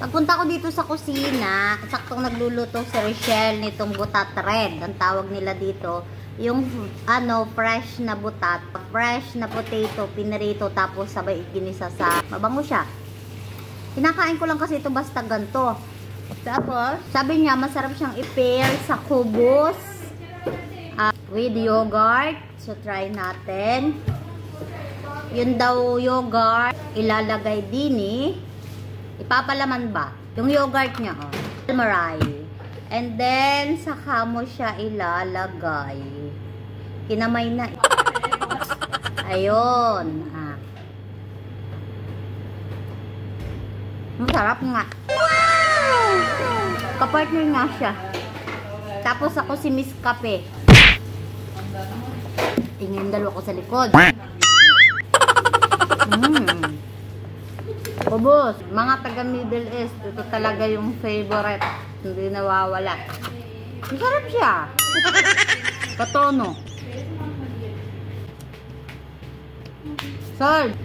Pagpunta ko dito sa kusina, saktong nagluluto si Rochelle nitong butat red. Ang tawag nila dito, yung fresh na butat, fresh na potato, pinirito tapos sabay ginisa sa, mabango siya. Kinakain ko lang kasi ito basta ganito. Tapos, sabi niya masarap siyang i-pair sa kubos with yogurt. So, try natin. Yun daw yogurt, ilalagay din ipapalaman ba? Yung yogurt niya, Maray. And then, saka mo siya ilalagay. Kinamay na. Ayun. Masarap nga. Wow! Kapartner nga siya. Tapos ako si Miss Kape. Tingin dalawa ko sa likod. Kubos, mga taga Middle East, ito talaga yung favorite. Hindi nawawala. Masarap siya. Katono. Salt.